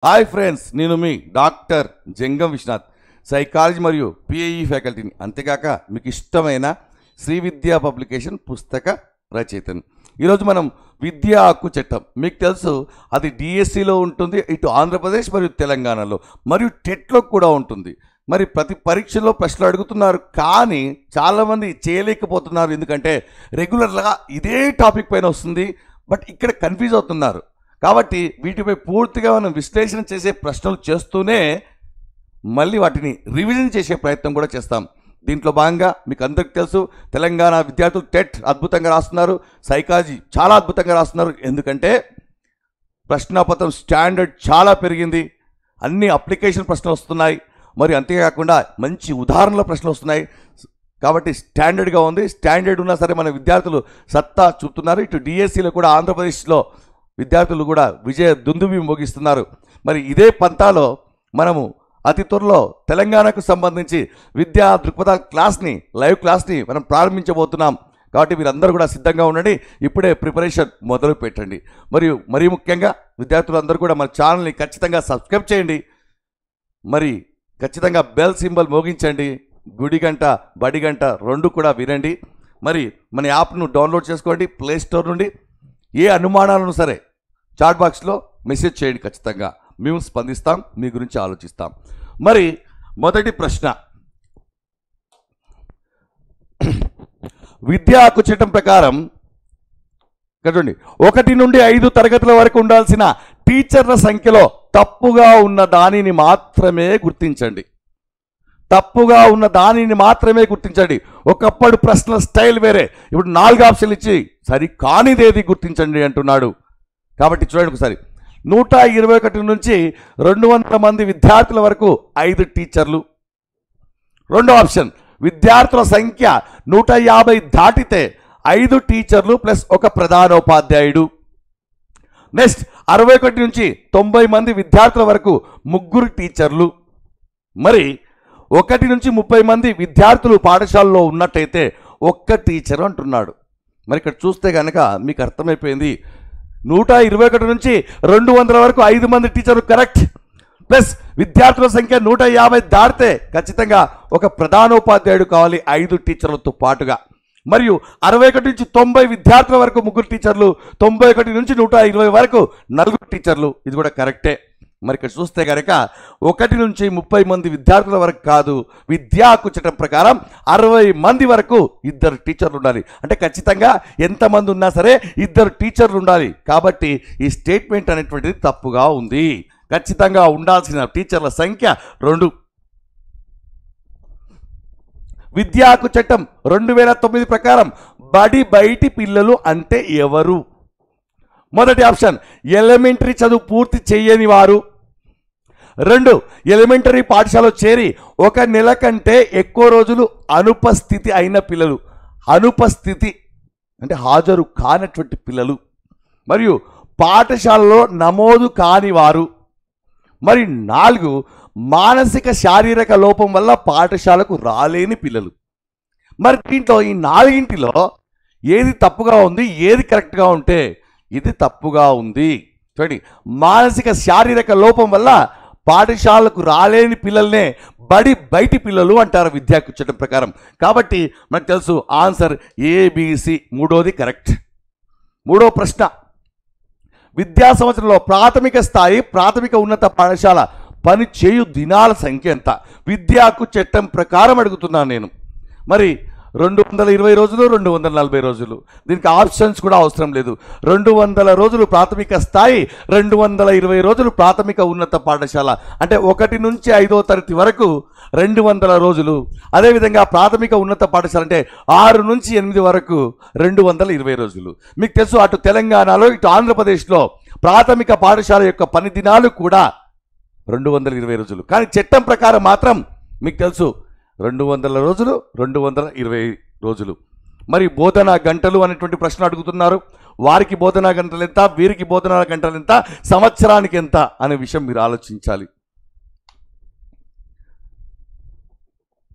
Hi friends, నేను మీ doctor జంగం Vishwanath, psychology మరియు PIE ఫ్యాకల్టీని. అంతేకాక మీకు ఇష్టమైన శ్రీ విద్యా పబ్లికేషన్ పుస్తక రచయితను. ఈరోజు మనం విద్యా హక్కు చట్టం, మీకు తెలుసు అది డిఎస్సిలో ఉంటుంది, ఇటు ఆంధ్రప్రదేశ్ మరియు తెలంగాణలో, మరియు టెట్లో కూడా ఉంటుంది. మరి ప్రతి పరీక్షలో ప్రశ్నలు అడుగుతున్నారు, కానీ చాలామంది చేయలేకపోతున్నారు. ఎందుకంటే రెగ్యులర్గా ఇదే టాపిక్ పైన వస్తుంది, బట్ ఇక్కడ కన్ఫ్యూజ్ అవుతున్నారు. కాబట్టి వీటిపై పూర్తిగా మనం విశ్లేషణ చేసే ప్రశ్నలు చేస్తూనే మళ్ళీ వాటిని రివిజన్ చేసే ప్రయత్నం కూడా చేస్తాం. దీంట్లో భాగంగా మీకు అందరికీ తెలుసు, తెలంగాణ విద్యార్థులు టెట్ అద్భుతంగా రాస్తున్నారు, సైకాలజీ చాలా అద్భుతంగా రాస్తున్నారు. ఎందుకంటే ప్రశ్నాపత్రం స్టాండర్డ్ చాలా పెరిగింది, అన్ని అప్లికేషన్ ప్రశ్నలు వస్తున్నాయి, మరి అంతేకాకుండా మంచి ఉదాహరణల ప్రశ్నలు వస్తున్నాయి. కాబట్టి స్టాండర్డ్గా ఉంది. స్టాండర్డ్ ఉన్నా సరే మన విద్యార్థులు సత్తా చూపుతున్నారు. ఇటు డిఎస్సిలో కూడా ఆంధ్రప్రదేశ్లో విద్యార్థులు కూడా విజయ దుందుబి మోగిస్తున్నారు. మరి ఇదే పంతాలో మనము అతి త్వరలో తెలంగాణకు సంబంధించి విద్యా దృక్పథ క్లాస్ని, లైవ్ క్లాస్ని మనం ప్రారంభించబోతున్నాం. కాబట్టి మీరందరూ కూడా సిద్ధంగా ఉండండి, ఇప్పుడే ప్రిపరేషన్ మొదలు పెట్టండి. మరియు మరీ ముఖ్యంగా విద్యార్థులందరూ కూడా మన ఛానల్ని ఖచ్చితంగా సబ్స్క్రైబ్ చేయండి, మరి ఖచ్చితంగా బెల్ సింబల్ మోగించండి, గుడి గంట బడి గంట రెండు కూడా వినండి. మరి మన యాప్ను డౌన్లోడ్ చేసుకోండి ప్లే స్టోర్ నుండి. ఏ అనుమానాలను సరే చాట్ బాక్స్లో మెసేజ్ చేయండి, ఖచ్చితంగా మేము స్పందిస్తాం, మీ గురించి ఆలోచిస్తాం. మరి మొదటి ప్రశ్న, విద్యా హక్కు చట్టం ప్రకారం చూడండి, 1 నుండి 5 తరగతుల వరకు ఉండాల్సిన టీచర్ల సంఖ్యలో తప్పుగా ఉన్న దానిని మాత్రమే గుర్తించండి. తప్పుగా ఉన్న దానిని మాత్రమే గుర్తించండి. ఒకప్పుడు ప్రశ్నల స్టైల్ వేరే, ఇప్పుడు 4 ఆప్షన్లు ఇచ్చి సరి కానిదేది గుర్తించండి అంటున్నాడు. కాబట్టి చూడండి ఒకసారి, 121 నుంచి 200 మంది విద్యార్థుల వరకు 5 టీచర్లు. రెండో ఆప్షన్, విద్యార్థుల సంఖ్య 150 దాటితే 5 టీచర్లు ప్లస్ 1 ప్రధానోపాధ్యాయుడు. నెక్స్ట్ 61 నుంచి 90 మంది విద్యార్థుల వరకు 3 టీచర్లు. మరి 1 నుంచి 30 మంది విద్యార్థులు పాఠశాలలో ఉన్నట్టయితే 1 టీచర్ అంటున్నాడు. మరి ఇక్కడ చూస్తే కనుక మీకు అర్థమైపోయింది, 121 నుంచి 200 వరకు 5 మంది టీచర్లు కరెక్ట్, ప్లస్ విద్యార్థుల సంఖ్య 150 దాటితే ఖచ్చితంగా 1 ప్రధానోపాధ్యాయుడు కావాలి 5 టీచర్లతో పాటుగా. మరియు 61 నుంచి 90 విద్యార్థుల వరకు 3 టీచర్లు, 91 నుంచి 120 వరకు 4 టీచర్లు, ఇది కూడా కరెక్టే. మరి ఇక్కడ చూస్తే కనుక 1 నుంచి 30 మంది విద్యార్థుల వరకు కాదు, విద్యా హక్కు చట్టం ప్రకారం 60 మంది వరకు 2 టీచర్లు ఉండాలి. అంటే ఖచ్చితంగా ఎంతమంది ఉన్నా సరే 2 టీచర్లు ఉండాలి. కాబట్టి ఈ స్టేట్మెంట్ అనేటువంటిది తప్పుగా ఉంది. ఖచ్చితంగా ఉండాల్సిన టీచర్ల సంఖ్య 2. విద్యా హక్కు చట్టం 2009 ప్రకారం బడి బయటి పిల్లలు అంటే ఎవరు? మొదటి ఆప్షన్, ఎలిమెంటరీ చదువు పూర్తి చేయని వారు. 2, ఎలిమెంటరీ పాఠశాలలో చేరి 1 నెల కంటే ఎక్కువ రోజులు అనుపస్థితి అయిన పిల్లలు. అనుపస్థితి అంటే హాజరు కానటువంటి పిల్లలు. మరియు పాఠశాలలో నమోదు కాని వారు. మరి 4, మానసిక శారీరక లోపం వల్ల పాఠశాలకు రాలేని పిల్లలు. మరి దీంట్లో ఈ 4ంటిలో ఏది తప్పుగా ఉంది, ఏది కరెక్ట్గా ఉంటే ఇది తప్పుగా ఉంది. చూడండి, మానసిక శారీరక లోపం వల్ల పాఠశాలకు రాలేని పిల్లల్నే బడి బయటి పిల్లలు అంటారు విద్యా హక్కు చట్టం ప్రకారం. కాబట్టి మనకు తెలుసు ఆన్సర్ ఏబిసి, మూడోది కరెక్ట్. మూడో ప్రశ్న, విద్యా సంవత్సరంలో ప్రాథమిక స్థాయి ప్రాథమిక ఉన్నత పాఠశాల పని చేయు దినాల సంఖ్య ఎంత? విద్యా హక్కు చట్టం ప్రకారం అడుగుతున్నాను నేను. మరి 220 రోజులు, 240 రోజులు, దీనికి ఆప్షన్స్ కూడా అవసరం లేదు. 200 రోజులు ప్రాథమిక స్థాయి, 220 రోజులు ప్రాథమిక ఉన్నత పాఠశాల. అంటే 1 నుంచి 5వ తరగతి వరకు 200 రోజులు. అదేవిధంగా ప్రాథమిక ఉన్నత పాఠశాల అంటే 6 నుంచి 8 వరకు 220 రోజులు. మీకు తెలుసు అటు తెలంగాణలో ఇటు ఆంధ్రప్రదేశ్లో ప్రాథమిక పాఠశాల యొక్క పని దినాలు కూడా 220 రోజులు. కానీ చట్టం ప్రకారం మాత్రం మీకు తెలుసు 200 రోజులు, 220 రోజులు. మరి బోధనా గంటలు అనేటువంటి ప్రశ్న అడుగుతున్నారు. వారికి బోధనా గంటలు ఎంత, వీరికి బోధనా గంటలు ఎంత, సంవత్సరానికి ఎంత అనే విషయం మీరు ఆలోచించాలి.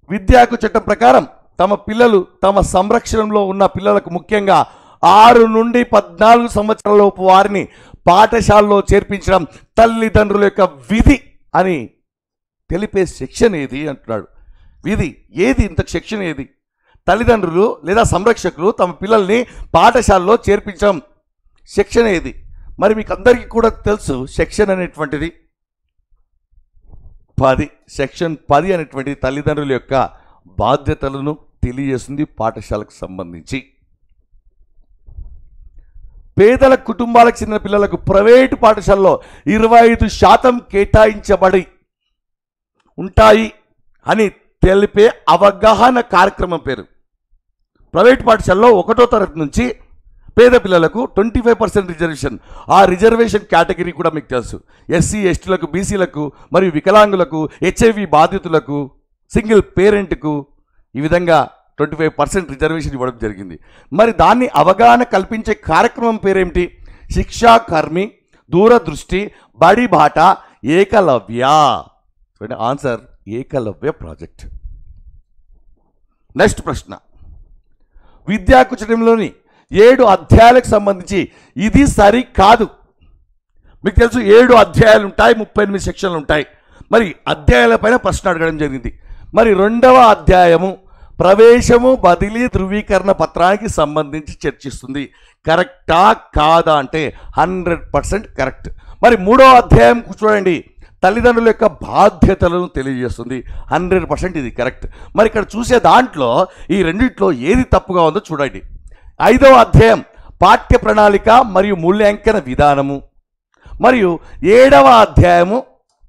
విద్యా హక్కు చట్టం ప్రకారం తమ పిల్లలు తమ సంరక్షణలో ఉన్న పిల్లలకు ముఖ్యంగా 6 నుండి 14 సంవత్సరాల లోపు వారిని పాఠశాలలో చేర్పించడం తల్లిదండ్రుల యొక్క విధి అని తెలిపే సెక్షన్ ఏది అంటున్నాడు. విధి ఏది? ఇంత సెక్షన్ ఏది? తల్లిదండ్రులు లేదా సంరక్షకులు తమ పిల్లల్ని పాఠశాలలో చేర్పించడం సెక్షన్ ఏది? మరి మీకు అందరికీ కూడా తెలుసు సెక్షన్ అనేటువంటిది 10. సెక్షన్ 10 అనేటువంటిది తల్లిదండ్రుల యొక్క బాధ్యతలను తెలియజేస్తుంది పాఠశాలకు సంబంధించి. పేదల కుటుంబాలకు చెందిన పిల్లలకు ప్రైవేటు పాఠశాలలో 25% కేటాయించబడి ఉంటాయి అని తెలిపే అవగాహన కార్యక్రమం పేరు. ప్రైవేట్ పాఠశాలలో 1వ తరగతి నుంచి పేద పిల్లలకు 25% రిజర్వేషన్. ఆ రిజర్వేషన్ కేటగిరీ కూడా మీకు తెలుసు. ఎస్సీ ఎస్టీలకు, బీసీలకు మరియు వికలాంగులకు, హెచ్ఐవి బాధితులకు, సింగిల్ పేరెంట్కు ఈ విధంగా 25% రిజర్వేషన్ ఇవ్వడం జరిగింది. మరి దాన్ని అవగాహన కల్పించే కార్యక్రమం పేరేమిటి? శిక్షాకర్మి, దూరదృష్టి, బడి బాట, Ekalavya. Answer Ekalavya project. Next ప్రశ్న, విద్యాకుచటంలోని 7 అధ్యాయాలకు సంబంధించి ఇది సరికాదు. మీకు తెలుసు 7 అధ్యాయాలు ఉంటాయి, 38 సెక్షన్లు ఉంటాయి. మరి అధ్యాయాలపైన ప్రశ్న అడగడం జరిగింది. మరి 2వ అధ్యాయము ప్రవేశము బదిలీ ధృవీకరణ పత్రానికి సంబంధించి చర్చిస్తుంది. కరెక్టా కాదా అంటే 100% కరెక్ట్. మరి 3వ అధ్యాయం చూడండి, తల్లిదండ్రుల యొక్క బాధ్యతలను తెలియజేస్తుంది. 100% ఇది కరెక్ట్. మరి ఇక్కడ చూసే దాంట్లో ఈ రెండిట్లో ఏది తప్పుగా ఉందో చూడండి. 5వ అధ్యాయం పాఠ్య ప్రణాళిక మరియు మూల్యాంకన విధానము, మరియు 7వ అధ్యాయము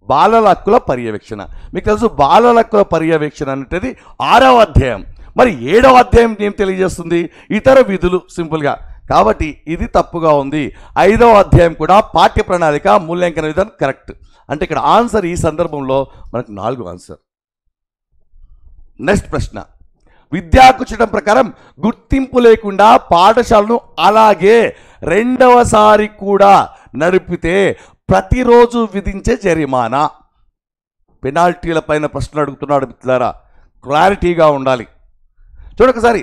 బాలల హక్కుల పర్యవేక్షణ. మీకు తెలుసు బాలల హక్కుల పర్యవేక్షణ అనేది 6వ అధ్యాయం. మరి 7వ అధ్యాయం ఏం తెలియజేస్తుంది? ఇతర విధులు సింపుల్గా. కాబట్టి ఇది తప్పుగా ఉంది. 5వ అధ్యాయం కూడా పాఠ్య ప్రణాళిక మూల్యాంకన విధానం కరెక్ట్. అంటే ఇక్కడ ఆన్సర్ ఈ సందర్భంలో మనకు 4 ఆన్సర్. నెక్స్ట్ ప్రశ్న, విద్యాకుచటం ప్రకారం గుర్తింపు లేకుండా పాఠశాలను అలాగే 2వసారి కూడా నడిపితే ప్రతిరోజు విధించే జరిమానా. పెనాల్టీల పైన ప్రశ్నలు అడుగుతున్నాడు మిత్రులారా, క్లారిటీగా ఉండాలి. చూడొకసారి,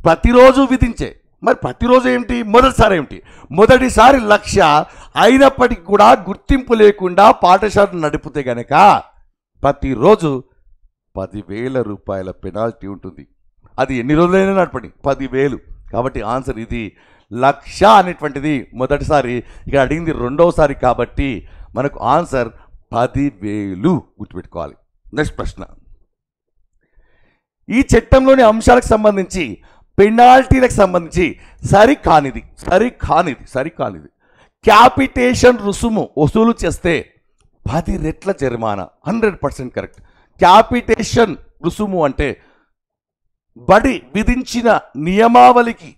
ప్రతిరోజు విధించే, మరి ప్రతిరోజు ఏమిటి? మొదటిసారి ఏమిటి? మొదటిసారి 1,00,000 అయినప్పటికీ కూడా గుర్తింపు లేకుండా పాఠశాలను నడిపితే గనక ప్రతిరోజు 10,000 రూపాయల పెనాల్టీ ఉంటుంది. అది ఎన్ని రోజులైనా నడపండి, 10,000. కాబట్టి ఆన్సర్ ఇది 1,00,000 అనేటువంటిది మొదటిసారి, ఇక్కడ అడిగింది 2వసారి కాబట్టి మనకు ఆన్సర్ 10,000 గుర్తుపెట్టుకోవాలి. నెక్స్ట్ ప్రశ్న, ఈ చట్టంలోని అంశాలకు సంబంధించి పెనాల్టీలకు సంబంధించి సరికానిది క్యాపిటేషన్ రుసుము వసూలు చేస్తే 10 రెట్ల జరిమానా. 100% కరెక్ట్. క్యాపిటేషన్ రుసుము అంటే బడి విధించిన నియమావళికి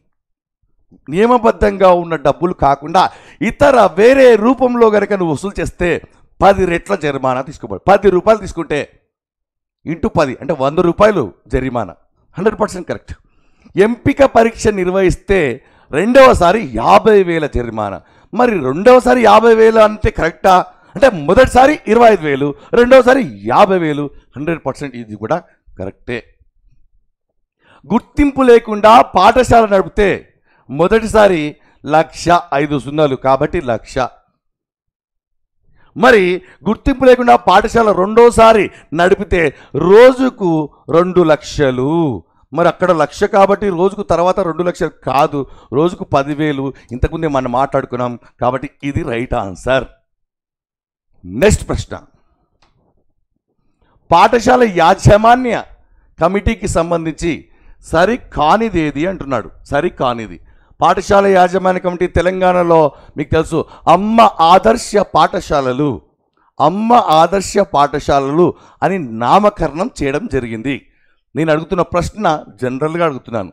నియమబద్ధంగా ఉన్న డబ్బులు కాకుండా ఇతర వేరే రూపంలో కనుక నువ్వు వసూలు చేస్తే 10 రెట్ల జరిమానా తీసుకోబడి. 10 రూపాయలు తీసుకుంటే ఇంటూ 10 అంటే 100 రూపాయలు జరిమానా. 100% కరెక్ట్. ఎంపిక పరీక్ష నిర్వహిస్తే 2వసారి 50,000 జరిమానా. మరి 2వసారి 50,000 అంటే కరెక్టా? అంటే మొదటిసారి 25,000, 2వసారి 50,000. 100% ఇది కూడా కరెక్టే. గుర్తింపు లేకుండా పాఠశాల నడిపితే మొదటిసారి 1,05,000 కాబట్టి 1,00,000. మరి గుర్తింపు లేకుండా పాఠశాల 2వసారి నడిపితే రోజుకు 2,00,000. మరి అక్కడ 1,00,000 కాబట్టి రోజుకు తర్వాత 2,00,000 కాదు, రోజుకు 10,000. ఇంతకుముందే మనం మాట్లాడుకున్నాం కాబట్టి ఇది రైట్ ఆన్సర్. నెక్స్ట్ ప్రశ్న, పాఠశాల యాజమాన్య కమిటీకి సంబంధించి సరికానిది ఏది అంటున్నాడు. సరికానిది పాఠశాల యాజమాన్య కమిటీ తెలంగాణలో మీకు తెలుసు అమ్మ ఆదర్శ పాఠశాలలు అని నామకరణం చేయడం జరిగింది. నేను అడుగుతున్న ప్రశ్న జనరల్గా అడుగుతున్నాను.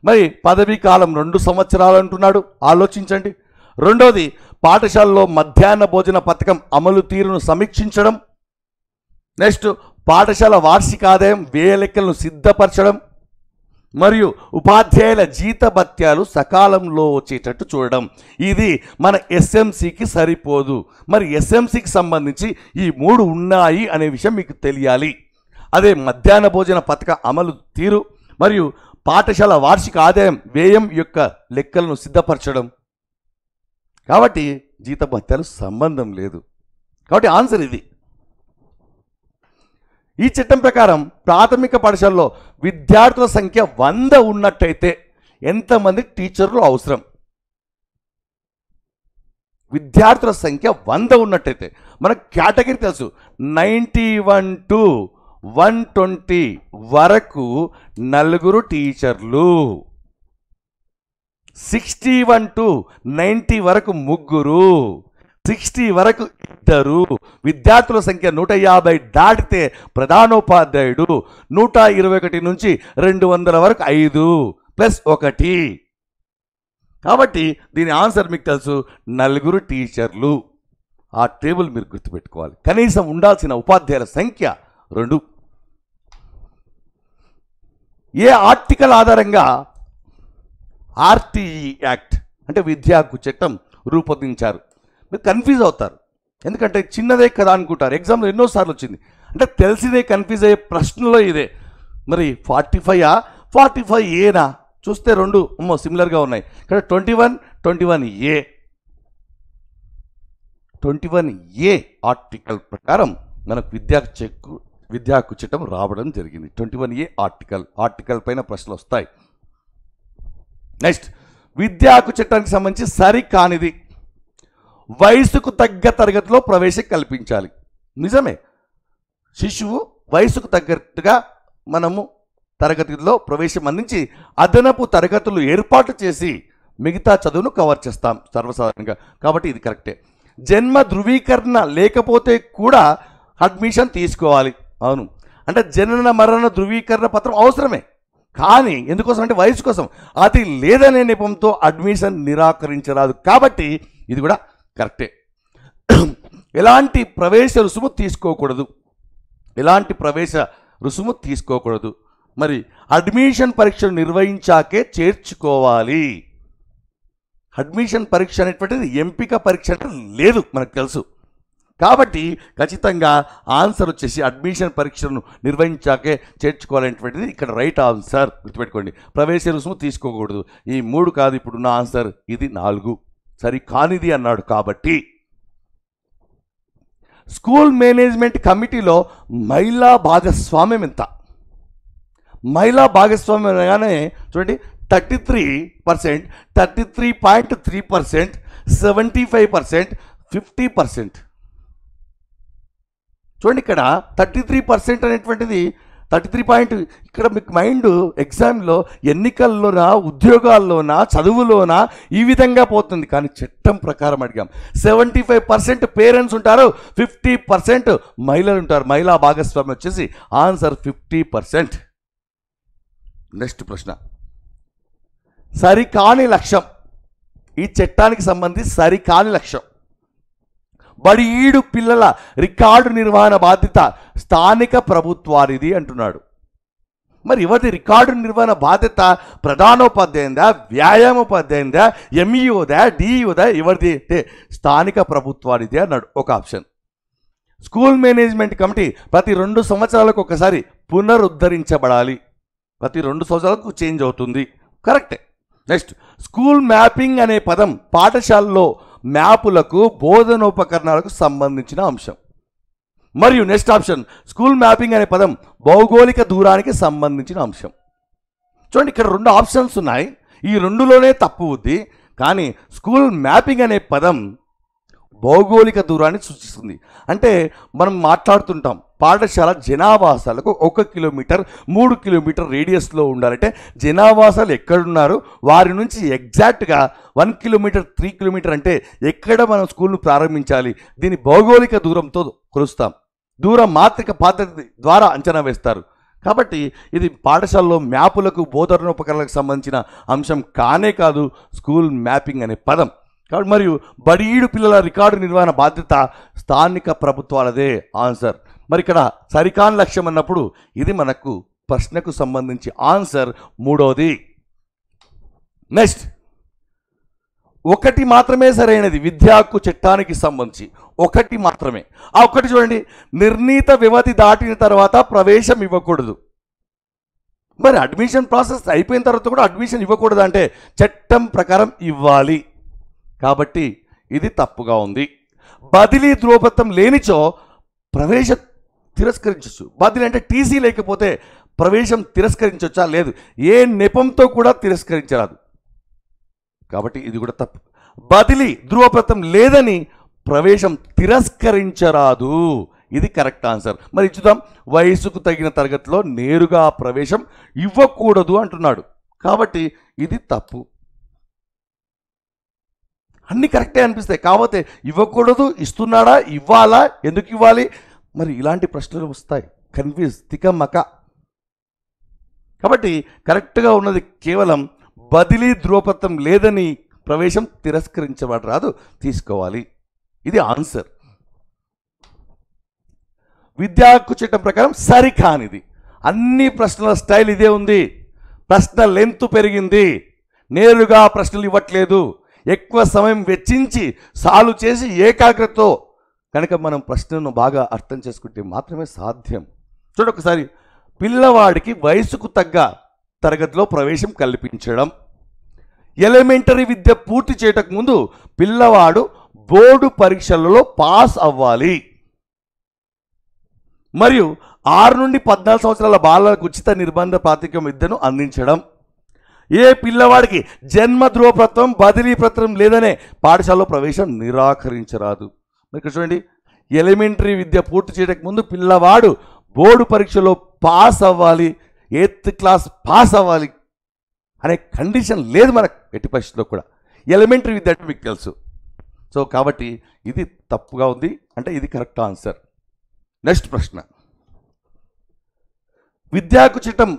మరి పదవీ కాలం 2 సంవత్సరాలు అంటున్నాడు, ఆలోచించండి. రెండోది, పాఠశాలలో మధ్యాహ్న భోజన పథకం అమలు తీరును సమీక్షించడం. నెక్స్ట్, పాఠశాల వార్షిక ఆదాయం వ్యయ లెక్కలను సిద్ధపరచడం. మరియు ఉపాధ్యాయుల జీతభత్యాలు సకాలంలో వచ్చేటట్టు చూడడం. ఇది మన ఎస్ఎంసికి సరిపోదు. మరి ఎస్ఎంసికి సంబంధించి ఈ 3 ఉన్నాయి అనే విషయం మీకు తెలియాలి. అదే మధ్యాహ్న భోజన పథక అమలు తీరు మరియు పాఠశాల వార్షిక ఆదాయం వ్యయం యొక్క లెక్కలను సిద్ధపరచడం. కాబట్టి జీతభత్యాలు సంబంధం లేదు. కాబట్టి ఆన్సర్ ఇది. ఈ చట్టం ప్రకారం ప్రాథమిక పాఠశాలలో విద్యార్థుల సంఖ్య 100 ఉన్నట్టయితే ఎంతమంది టీచర్లు అవసరం? విద్యార్థుల సంఖ్య 100 ఉన్నట్టయితే మనకు కేటగిరీ తెలుసు. 91 to 120 వరకు 4 టీచర్లు, 61 to 90 వరకు 3, 60 వరకు 2. విద్యార్థుల సంఖ్య 150 దాటితే ప్రధానోపాధ్యాయుడు, 121 నుంచి 200 వరకు 5 + 1. కాబట్టి దీని ఆన్సర్ మీకు తెలుసు, 4 టీచర్లు. ఆ టేబుల్ మీరు గుర్తుపెట్టుకోవాలి. కనీసం ఉండాల్సిన ఉపాధ్యాయుల సంఖ్య 2. ఏ ఆర్టికల్ ఆధారంగా ఆర్టీఈ యాక్ట్ అంటే విద్యా హక్కు చట్టం రూపొందించారు? మీరు కన్ఫ్యూజ్ అవుతారు, ఎందుకంటే చిన్నదే కదా అనుకుంటారు. ఎగ్జామ్లో ఎన్నోసార్లు వచ్చింది. అంటే తెలిసిదే కన్ఫ్యూజ్ అయ్యే ప్రశ్నలో ఇదే. మరి 45 45A చూస్తే 2 సిమిలర్గా ఉన్నాయి. ఇక్కడ 21A 21A ఆర్టికల్ ప్రకారం మనకు విద్యా హక్కు చట్టం రావడం జరిగింది. 21A ఆర్టికల్ పైన ప్రశ్నలు వస్తాయి. నెక్స్ట్, విద్యా హక్కు చట్టానికి సంబంధించి సరికానిది, వయసుకు తగ్గ తరగతిలో ప్రవేశం కల్పించాలి. నిజమే, శిశువు వయసుకు తగ్గట్టుగా మనము తరగతిలో ప్రవేశం అందించి అదనపు తరగతులు ఏర్పాటు చేసి మిగతా చదువును కవర్ చేస్తాం సర్వసాధారణంగా. కాబట్టి ఇది కరెక్టే. జన్మ ధృవీకరణ లేకపోతే కూడా అడ్మిషన్ తీసుకోవాలి. అవును, అంటే జనన మరణ ధృవీకరణ పత్రం అవసరమే, కానీ ఎందుకోసం అంటే వయసు కోసం. అది లేదనే నెపంతో అడ్మిషన్ నిరాకరించరాదు. కాబట్టి ఇది కూడా కరెక్టే. ఎలాంటి ప్రవేశ రుసుము తీసుకోకూడదు. మరి అడ్మిషన్ పరీక్షను నిర్వహించాకే చేర్చుకోవాలి. అడ్మిషన్ పరీక్ష అనేటువంటిది ఎంపిక పరీక్ష అంటే లేదు, మనకు తెలుసు. కాబట్టి ఖచ్చితంగా ఆన్సర్ వచ్చేసి అడ్మిషన్ పరీక్షను నిర్వహించాకే చేర్చుకోవాలనేటువంటిది ఇక్కడ రైట్ ఆన్సర్. గుర్తుపెట్టుకోండి, ప్రవేశ రుసుము తీసుకోకూడదు. ఈ 3 కాదు ఇప్పుడున్న ఆన్సర్, ఇది 4 సరి కానిది అన్నాడు. కాబట్టి స్కూల్ మేనేజ్మెంట్ కమిటీలో మహిళా భాగస్వామ్యం ఎంత? మహిళా భాగస్వామ్యం అనగానే చూడండి, 33%, 33.3%, 75%, 50%. చూడండి, ఇక్కడ 33% అనేటువంటిది 33 ఇక్కడ మీకు మైండ్ ఎగ్జామ్లో ఎన్నికల్లోనా ఉద్యోగాల్లోనా చదువులోనా ఈ విధంగా పోతుంది. కానీ చట్టం ప్రకారం అడిగాం. 75% పేరెంట్స్ ఉంటారు, 50% మహిళలు ఉంటారు. మహిళా భాగస్వామ్యం వచ్చేసి ఆన్సర్ 50%. నెక్స్ట్ ప్రశ్న, సరికాని లక్ష్యం. ఈ చట్టానికి సంబంధించి సరికాని లక్ష్యం, బడిఈడు పిల్లల రికార్డు నిర్వహణ బాధ్యత స్థానిక ప్రభుత్వానిది అంటున్నాడు. మరి ఎవరిది రికార్డు నిర్వహణ బాధ్యత? ప్రధానోపాధ్యాయుందా, వ్యాయామోపాధ్యాయుందా, ఎంఈఓదా, డిఈఓదా, ఎవరిది అంటే స్థానిక ప్రభుత్వానిది అన్నాడు ఒక ఆప్షన్. స్కూల్ మేనేజ్మెంట్ కమిటీ ప్రతి 2 సంవత్సరాలకు ఒకసారి పునరుద్ధరించబడాలి. ప్రతి 2 సంవత్సరాలకు చేంజ్ అవుతుంది, కరెక్టే. నెక్స్ట్, స్కూల్ మ్యాపింగ్ అనే పదం పాఠశాలలో మ్యాపులకు బోధనోపకరణాలకు సంబంధించిన అంశం. మరియు నెక్స్ట్ ఆప్షన్, స్కూల్ మ్యాపింగ్ అనే పదం భౌగోళిక దూరానికి సంబంధించిన అంశం. చూడండి, ఇక్కడ 2 ఆప్షన్స్ ఉన్నాయి. ఈ 2లోనే తప్పు ఉంది. కానీ స్కూల్ మ్యాపింగ్ అనే పదం భౌగోళిక దూరాన్ని సూచిస్తుంది. అంటే మనం మాట్లాడుతుంటాం పాఠశాల జనావాసాలకు 1 కిలోమీటర్ 3 కిలోమీటర్ రేడియస్లో ఉండాలంటే జనావాసాలు ఎక్కడున్నారు వారి నుంచి ఎగ్జాక్ట్గా 1 కిలోమీటర్ 3 కిలోమీటర్ అంటే ఎక్కడ మనం స్కూల్ను ప్రారంభించాలి, దీని భౌగోళిక దూరంతో కొలుస్తాం. దూరం మాత్రిక పద్ధతి ద్వారా అంచనా వేస్తారు. కాబట్టి ఇది పాఠశాలలో మ్యాపులకు బోధనోపకరణలకు సంబంధించిన అంశం కానే కాదు స్కూల్ మ్యాపింగ్ అనే పదం. కాబట్టి మరియు బడిఈడు పిల్లల రికార్డు నిర్వహణ బాధ్యత స్థానిక ప్రభుత్వాలదే ఆన్సర్. మరి ఇక్కడ సరికాని లక్ష్యం అన్నప్పుడు ఇది మనకు ప్రశ్నకు సంబంధించి ఆన్సర్ 3వది. నెక్స్ట్, 1 మాత్రమే సరైనది విద్యా హక్కు చట్టానికి సంబంధించి 1 మాత్రమే. ఆ 1 చూడండి, నిర్ణీత వ్యవధి దాటిన తర్వాత ప్రవేశం ఇవ్వకూడదు. మరి అడ్మిషన్ ప్రాసెస్ అయిపోయిన తర్వాత కూడా అడ్మిషన్ ఇవ్వకూడదు అంటే చట్టం ప్రకారం ఇవ్వాలి. కాబట్టి ఇది తప్పుగా ఉంది. బదిలీ ధ్రువపత్రం లేనిచో ప్రవేశం తిరస్కరించవచ్చు. బదిలీ అంటే టీసీ లేకపోతే ప్రవేశం తిరస్కరించవచ్చా? లేదు, ఏ నెపంతో కూడా తిరస్కరించరాదు. కాబట్టి ఇది కూడా తప్పు. బదిలీ ధ్రువపత్రం లేదని ప్రవేశం తిరస్కరించరాదు. ఇది కరెక్ట్ ఆన్సర్. మరి చూద్దాం. వయసుకు తగిన తరగతిలో నేరుగా ప్రవేశం ఇవ్వకూడదు అంటున్నాడు. కాబట్టి ఇది తప్పు. అన్నీ కరెక్టే అనిపిస్తాయి. కాకపోతే ఇవ్వకూడదు, ఇస్తున్నాడా, ఇవ్వాలా, ఎందుకు ఇవ్వాలి, మరి ఇలాంటి ప్రశ్నలు వస్తాయి. కన్ఫ్యూజ్, తికమక. కాబట్టి కరెక్ట్గా ఉన్నది కేవలం బదిలీ ధ్రువపత్రం లేదని ప్రవేశం తిరస్కరించబడరాదు, తీసుకోవాలి. ఇది ఆన్సర్. విద్యా హక్కు చట్టం ప్రకారం సరికానిది. అన్ని ప్రశ్నల స్టైల్ ఇదే ఉంది. ప్రశ్న లెంత్ పెరిగింది, నేరుగా ప్రశ్నలు ఇవ్వట్లేదు, ఎక్కువ సమయం వెచ్చించి సాల్వ్ చేసి ఏకాగ్రతతో కనుక మనం ప్రశ్నను బాగా అర్థం చేసుకుంటే మాత్రమే సాధ్యం. చూడండి ఒకసారి. పిల్లవాడికి వయసుకు తగ్గ తరగతిలో ప్రవేశం కల్పించడం. ఎలిమెంటరీ విద్య పూర్తి చేయటకు ముందు పిల్లవాడు బోర్డు పరీక్షలలో పాస్ అవ్వాలి. మరియు 6 నుండి 14 సంవత్సరాల బాలలకు ఉచిత నిర్బంధ ప్రాథమిక విద్యను అందించడం. ఏ పిల్లవాడికి జన్మ ధ్రువపత్రం బదిలీ పత్రం లేదనే పాఠశాలలో ప్రవేశం నిరాకరించరాదు. ఇక్కడ చూడండి, ఎలిమెంటరీ విద్య పూర్తి చేయడానికి ముందు పిల్లవాడు బోర్డు పరీక్షలో పాస్ అవ్వాలి, 8th క్లాస్ పాస్ అవ్వాలి అనే కండిషన్ లేదు మనకు ఎట్టి పరిస్థితుల్లో కూడా. ఎలిమెంటరీ విద్య అంటే మీకు తెలుసు. సో కాబట్టి ఇది తప్పుగా ఉంది, అంటే ఇది కరెక్ట్ ఆన్సర్. నెక్స్ట్ ప్రశ్న. విద్యా హక్కు చట్టం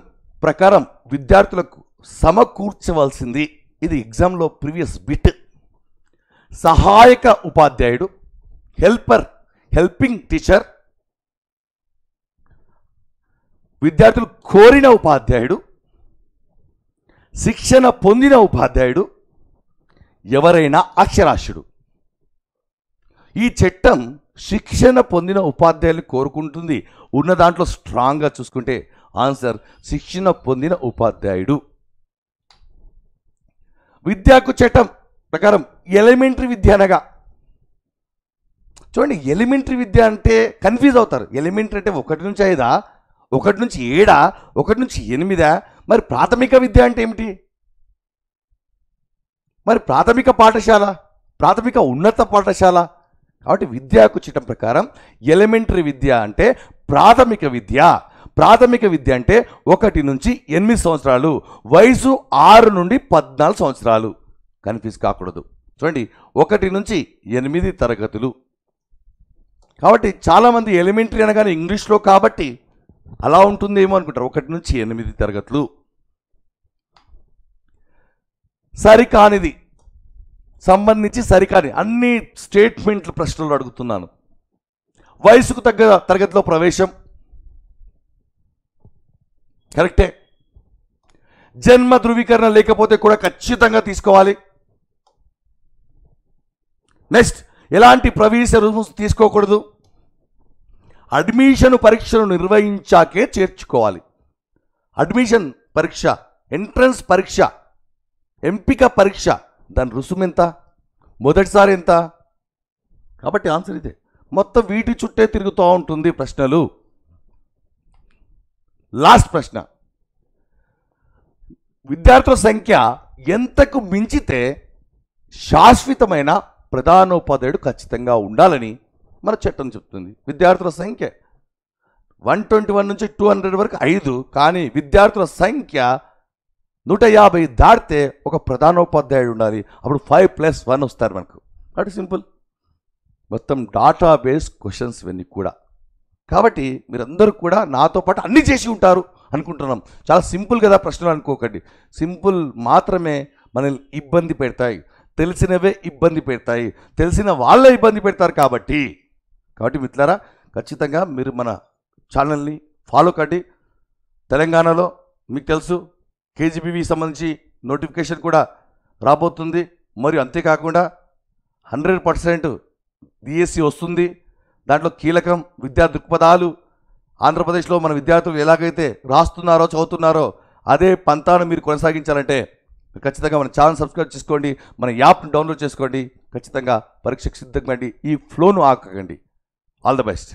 ప్రకారం విద్యార్థులకు సమకూర్చవలసింది. ఇది ఎగ్జామ్లో ప్రీవియస్ బిట్. సహాయక ఉపాధ్యాయుడు, హెల్పింగ్ టీచర్, విద్యార్థులు కోరిన ఉపాధ్యాయుడు, శిక్షణ పొందిన ఉపాధ్యాయుడు, ఎవరైనా అక్షరాస్యుడు. ఈ చట్టం శిక్షణ పొందిన ఉపాధ్యాయులు కోరుకుంటుంది. ఉన్న దాంట్లో స్ట్రాంగ్గా చూసుకుంటే ఆన్సర్ శిక్షణ పొందిన ఉపాధ్యాయుడు. విద్యా హక్కు చట్టం ప్రకారం ఎలిమెంటరీ విద్య అనగా, చూడండి, ఎలిమెంటరీ విద్య అంటే కన్ఫ్యూజ్ అవుతారు. ఎలిమెంటరీ అంటే 1 నుంచి 5, 1 నుంచి 7, 1 నుంచి 8. మరి ప్రాథమిక విద్య అంటే ఏమిటి? మరి ప్రాథమిక పాఠశాల, ప్రాథమిక ఉన్నత పాఠశాల. కాబట్టి విద్యా హక్కు చట్టం ప్రకారం ఎలిమెంటరీ విద్య అంటే ప్రాథమిక విద్య. ప్రాథమిక విద్య అంటే 1 నుంచి 8 సంవత్సరాలు, వయసు 6 నుండి 14 సంవత్సరాలు. కన్ఫ్యూజ్ కాకూడదు. చూడండి, 1 నుంచి 8 తరగతులు. కాబట్టి చాలామంది ఎలిమెంటరీ అనగానే ఇంగ్లీష్లో కాబట్టి అలా ఉంటుందేమో అనుకుంటారు. 1 నుంచి 8 తరగతులు. సరికానిది సంబంధించి సరికాని అన్ని స్టేట్మెంట్లు ప్రశ్నలు అడుగుతున్నాను. వయసుకు తగ్గ తరగతిలో ప్రవేశం కరెక్టే. జన్మ ధృవీకరణ లేకపోతే కూడా ఖచ్చితంగా తీసుకోవాలి. నెక్స్ట్, ఎలాంటి ప్రవేశ రుసుము తీసుకోకూడదు. అడ్మిషన్ పరీక్షను నిర్వహించాకే చేర్చుకోవాలి. అడ్మిషన్ పరీక్ష, ఎంట్రన్స్ పరీక్ష, ఎంపిక పరీక్ష, దాని రుసుము ఎంత, మొదటిసారి ఎంత? కాబట్టి ఆన్సర్ ఇదే. మొత్తం వీటి చుట్టే తిరుగుతూ ఉంటుంది ప్రశ్నలు. లాస్ట్ ప్రశ్న. విద్యార్థుల సంఖ్య ఎంతకు మించితే శాశ్వతమైన ప్రధానోపాధ్యాయుడు ఖచ్చితంగా ఉండాలని మన చట్టం చెప్తుంది. విద్యార్థుల సంఖ్య 121 నుంచి 200 వరకు 5, కానీ విద్యార్థుల సంఖ్య 150 దాటితే ఒక ప్రధానోపాధ్యాయుడు ఉండాలి. అప్పుడు 5+1 వస్తారు మనకు. కాబట్టి సింపుల్. మొత్తం డాటాబేస్ క్వశ్చన్స్ ఇవన్నీ కూడా. కాబట్టి మీరందరూ కూడా నాతో పాటు అన్నీ చేసి ఉంటారు అనుకుంటున్నాం. చాలా సింపుల్ కదా ప్రశ్నలు అనుకోకండి. సింపుల్ మాత్రమే మనల్ని ఇబ్బంది పెడతాయి, తెలిసినవే ఇబ్బంది పెడతాయి, తెలిసిన వాళ్ళే ఇబ్బంది పెడతారు. కాబట్టి మిత్రులారా, ఖచ్చితంగా మీరు మన ఛానల్ని ఫాలో కండి. తెలంగాణలో మీకు తెలుసు కేజీబీవీ సంబంధించి నోటిఫికేషన్ కూడా రాబోతుంది. మరియు అంతేకాకుండా 100% డిఎస్సి వస్తుంది. దాంట్లో కీలకం విద్యా దృక్పథాలు. ఆంధ్రప్రదేశ్లో మన విద్యార్థులు ఎలాగైతే రాస్తున్నారో చదువుతున్నారో అదే పంతాను మీరు కొనసాగించాలంటే ఖచ్చితంగా మన ఛానల్ సబ్స్క్రైబ్ చేసుకోండి, మన యాప్ను డౌన్లోడ్ చేసుకోండి. ఖచ్చితంగా పరీక్షకు సిద్ధంగా ఈ ఫ్లోను ఆకండి. All the best.